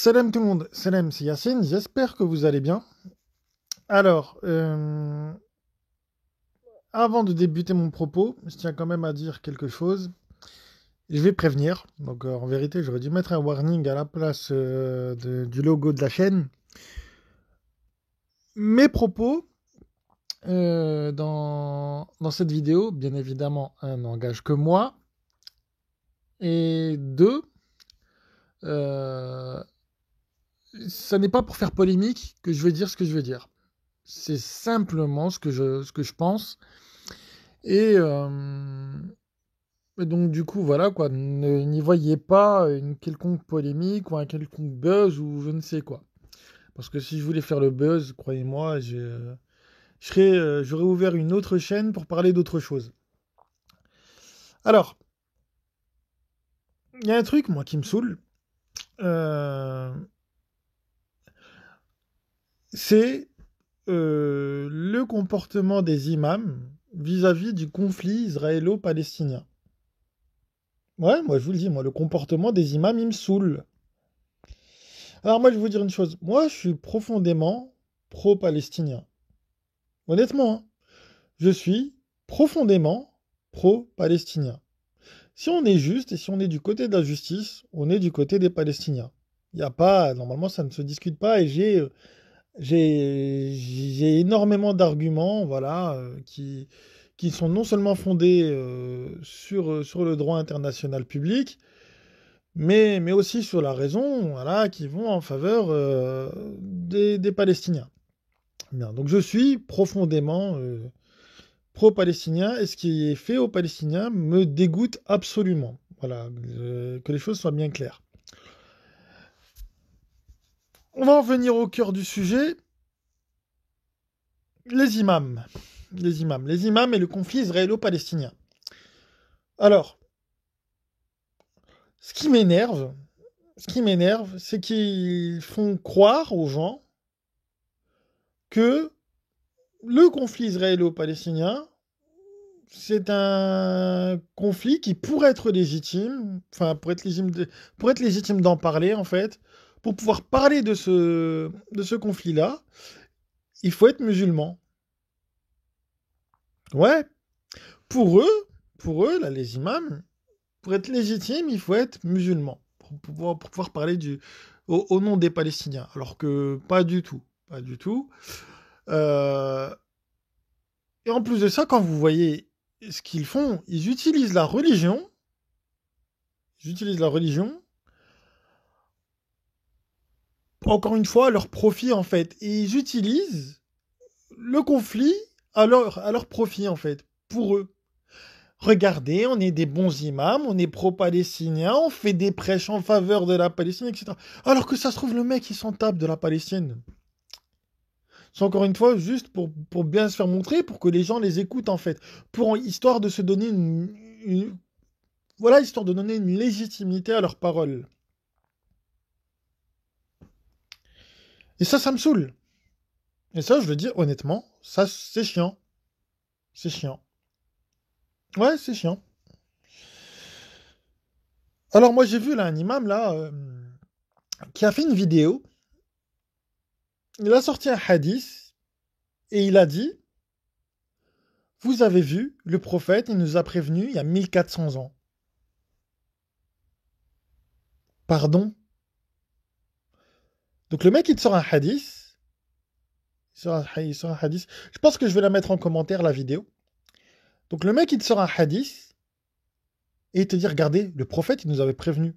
Salam tout le monde, salam, c'est Yacine, j'espère que vous allez bien. Alors, avant de débuter mon propos, je tiens quand même à dire quelque chose. Je vais prévenir, donc en vérité j'aurais dû mettre un warning à la place du logo de la chaîne. Mes propos dans cette vidéo, bien évidemment, un n'engage que moi. Et deux, euh, ça n'est pas pour faire polémique que je vais dire ce que je veux dire. C'est simplement ce que je pense. Et, et donc, du coup, voilà quoi. N'y voyez pas une quelconque polémique ou un quelconque buzz ou je ne sais quoi. Parce que si je voulais faire le buzz, croyez-moi, j'aurais ouvert une autre chaîne pour parler d'autre chose. Alors, il y a un truc, moi, qui me saoule. euh, c'est le comportement des imams vis-à-vis du conflit israélo-palestinien. Ouais, moi je vous le dis, moi le comportement des imams, il me saoule. Alors moi je vais vous dire une chose, moi je suis profondément pro-palestinien. Honnêtement, hein, je suis profondément pro-palestinien. Si on est juste et si on est du côté de la justice, on est du côté des Palestiniens. Il n'y a pas, normalement ça ne se discute pas et j'ai énormément d'arguments, voilà, qui sont non seulement fondés sur le droit international public, mais aussi sur la raison, voilà, qui vont en faveur des Palestiniens. Bien, donc je suis profondément pro-palestinien et ce qui est fait aux Palestiniens me dégoûte absolument. Voilà, que les choses soient bien claires. On va en venir au cœur du sujet. Les imams. Les imams et le conflit israélo-palestinien. Alors, ce qui m'énerve, c'est qu'ils font croire aux gens que le conflit israélo-palestinien, c'est un conflit qui pourrait être légitime, enfin, pour être légitime d'en parler, en fait, pour pouvoir parler de ce conflit-là, il faut être musulman. Ouais, pour eux, là, les imams, pour être légitime, il faut être musulman, pour pouvoir parler au nom des Palestiniens. Alors que pas du tout, pas du tout. Euh, et en plus de ça, quand vous voyez ce qu'ils font, ils utilisent la religion, encore une fois, à leur profit en fait. Et ils utilisent le conflit à leur profit en fait, pour eux. Regardez, on est des bons imams, on est pro-palestiniens, on fait des prêches en faveur de la Palestine, etc. Alors que ça se trouve, le mec, il s'en tape de la Palestine. C'est encore une fois juste pour bien se faire montrer, pour que les gens les écoutent en fait. Histoire de se donner voilà, histoire de donner une légitimité à leurs paroles. Et ça me saoule. Et ça, je veux dire honnêtement, ça, c'est chiant. C'est chiant. Ouais, c'est chiant. Alors moi, j'ai vu là un imam là qui a fait une vidéo. Il a sorti un hadith et il a dit, vous avez vu, le prophète, il nous a prévenu il y a 1400 ans. Pardon? Donc le mec, il te sort un hadith. Il sort un hadith. Je pense que je vais la mettre en commentaire, la vidéo. Donc le mec, il te sort un hadith et il te dit, regardez, le prophète, il nous avait prévenu.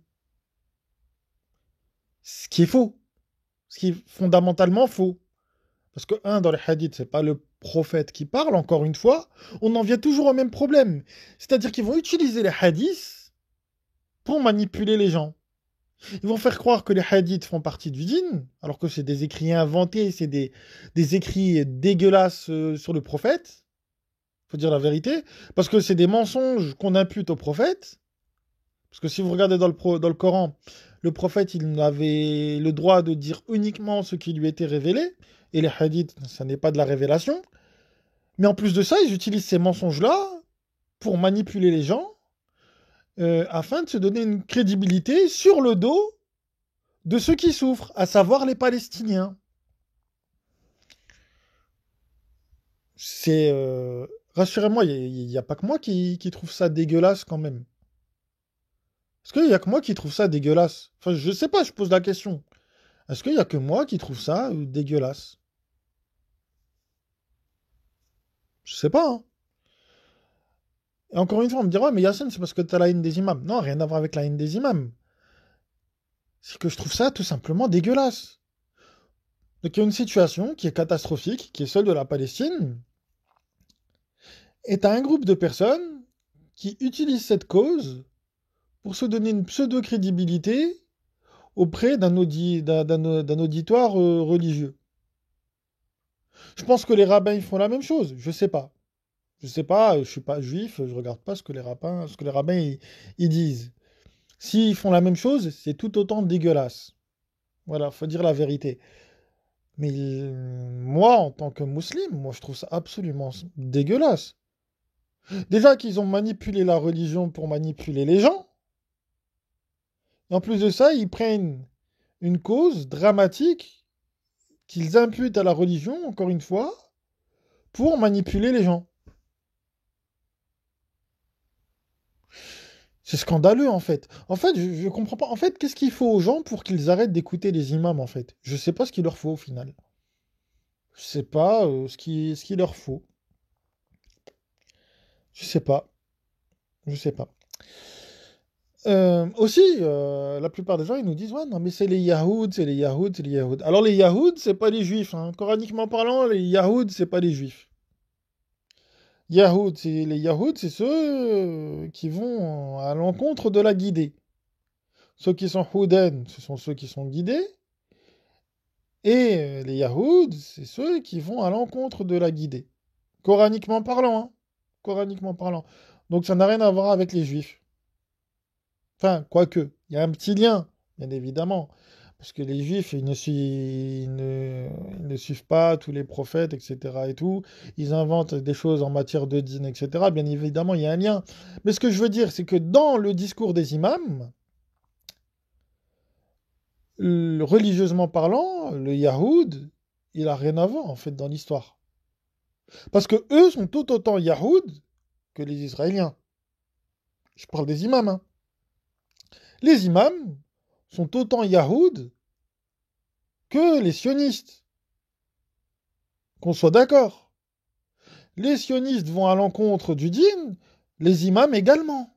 Ce qui est faux. Ce qui est fondamentalement faux. Parce que, dans les hadiths, c'est pas le prophète qui parle, encore une fois. On en vient toujours au même problème. C'est-à-dire qu'ils vont utiliser les hadiths pour manipuler les gens. Ils vont faire croire que les hadiths font partie du dîn, alors que c'est des écrits inventés, c'est des écrits dégueulasses sur le prophète. Faut dire la vérité. Parce que c'est des mensonges qu'on impute au prophète. Parce que si vous regardez dans le Coran, le prophète, il avait le droit de dire uniquement ce qui lui était révélé. Et les hadiths, ça n'est pas de la révélation. Mais en plus de ça, ils utilisent ces mensonges-là pour manipuler les gens afin de se donner une crédibilité sur le dos de ceux qui souffrent, à savoir les Palestiniens. C'est... rassurez-moi, il n'y a pas que moi qui trouve ça dégueulasse quand même. Est-ce qu'il n'y a que moi qui trouve ça dégueulasse? Enfin, je sais pas, je pose la question. Est-ce qu'il n'y a que moi qui trouve ça dégueulasse? Je sais pas, hein. Et encore une fois, on me dira, ouais, mais Yacine, c'est parce que t'as la haine des imams. Non, rien à voir avec la haine des imams. C'est que je trouve ça tout simplement dégueulasse. Donc il y a une situation qui est catastrophique, qui est celle de la Palestine, et t'as un groupe de personnes qui utilisent cette cause pour se donner une pseudo-crédibilité auprès d'un auditoire religieux. Je pense que les rabbins ils font la même chose, je sais pas. Je sais pas, je suis pas juif, je regarde pas ce que les rabbins ils disent. S'ils font la même chose, c'est tout autant dégueulasse. Voilà, faut dire la vérité. Mais moi, en tant que musulman, moi je trouve ça absolument dégueulasse. Déjà qu'ils ont manipulé la religion pour manipuler les gens. Et en plus de ça, ils prennent une cause dramatique qu'ils imputent à la religion, encore une fois, pour manipuler les gens. C'est scandaleux en fait. En fait, je comprends pas. En fait, qu'est-ce qu'il faut aux gens pour qu'ils arrêtent d'écouter les imams en fait? Je sais pas ce qu'il leur faut au final. Je sais pas ce qu'il leur faut. Je sais pas. Je sais pas. Aussi, la plupart des gens, ils nous disent, ouais, non, mais c'est les Yahouds, c'est les Yahouds, c'est les Yahouds. Alors, les Yahouds, c'est pas les Juifs, hein. Coraniquement parlant, les Yahouds, c'est pas les Juifs. Les Yahouds, c'est ceux qui vont à l'encontre de la guidée. Ceux qui sont Houden, ce sont ceux qui sont guidés. Et les Yahouds, c'est ceux qui vont à l'encontre de la guidée. Coraniquement parlant, hein. Coraniquement parlant. Donc, ça n'a rien à voir avec les Juifs. Enfin, quoique, il y a un petit lien, bien évidemment. Parce que les Juifs, ils ne suivent pas tous les prophètes, etc. et tout. Ils inventent des choses en matière de dîne, etc. Bien évidemment, il y a un lien. Mais ce que je veux dire, c'est que dans le discours des imams, religieusement parlant, le Yahoud, il a rien à voir, en fait, dans l'histoire. Parce que eux sont tout autant Yahoud que les Israéliens. Je parle des imams, hein. Les imams sont autant Yahoud que les sionistes. Qu'on soit d'accord. Les sionistes vont à l'encontre du dîn, les imams également.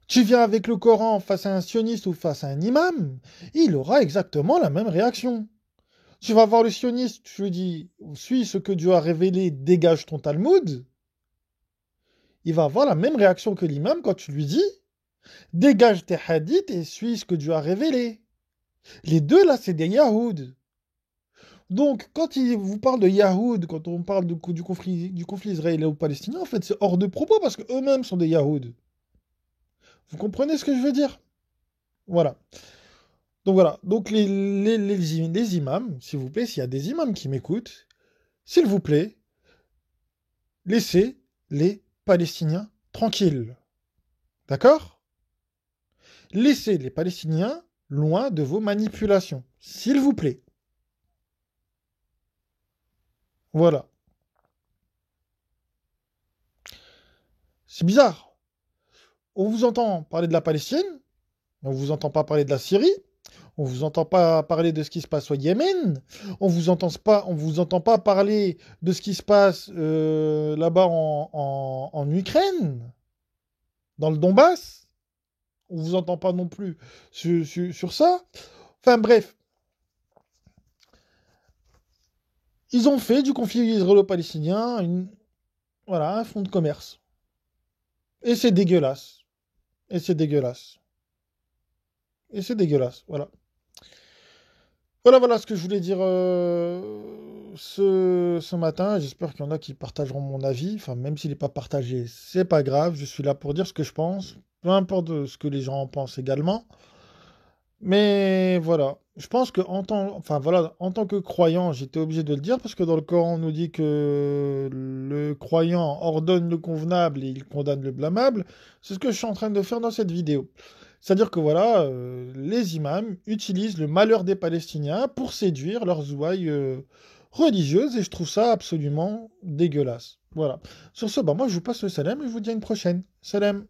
Tu viens avec le Coran face à un sioniste ou face à un imam, il aura exactement la même réaction. Tu vas voir le sioniste, tu lui dis, suis ce que Dieu a révélé, dégage ton Talmud. Il va avoir la même réaction que l'imam quand tu lui dis, dégage tes hadiths et suis ce que Dieu a révélé. Les deux là, c'est des Yahouds. Donc, quand il vous parle de Yahoud, quand on parle du conflit israélo-palestinien, en fait, c'est hors de propos parce qu'eux-mêmes sont des Yahouds. Vous comprenez ce que je veux dire? Voilà. Donc voilà. Donc les imams, s'il vous plaît, s'il y a des imams qui m'écoutent, s'il vous plaît, laissez les Palestiniens tranquilles. D'accord? Laissez les Palestiniens loin de vos manipulations. S'il vous plaît. Voilà. C'est bizarre. On vous entend parler de la Palestine, on ne vous entend pas parler de la Syrie, on ne vous entend pas parler de ce qui se passe au Yémen, on vous entend pas parler de ce qui se passe là-bas en Ukraine, dans le Donbass. On ne vous entend pas non plus sur ça. Enfin bref, ils ont fait du conflit israélo-palestinien voilà, un fonds de commerce. Et c'est dégueulasse. Et c'est dégueulasse. Et c'est dégueulasse, voilà. Voilà ce que je voulais dire ce matin. J'espère qu'il y en a qui partageront mon avis. Enfin, même s'il n'est pas partagé, c'est pas grave. Je suis là pour dire ce que je pense. Peu importe ce que les gens en pensent également. Mais voilà, je pense que enfin voilà, en tant que croyant, j'étais obligé de le dire parce que dans le Coran, on nous dit que le croyant ordonne le convenable et il condamne le blâmable. C'est ce que je suis en train de faire dans cette vidéo. C'est-à-dire que voilà, les imams utilisent le malheur des Palestiniens pour séduire leurs ouailles religieuses et je trouve ça absolument dégueulasse. Voilà. Sur ce, bah moi je vous passe le salam et je vous dis à une prochaine. Salam.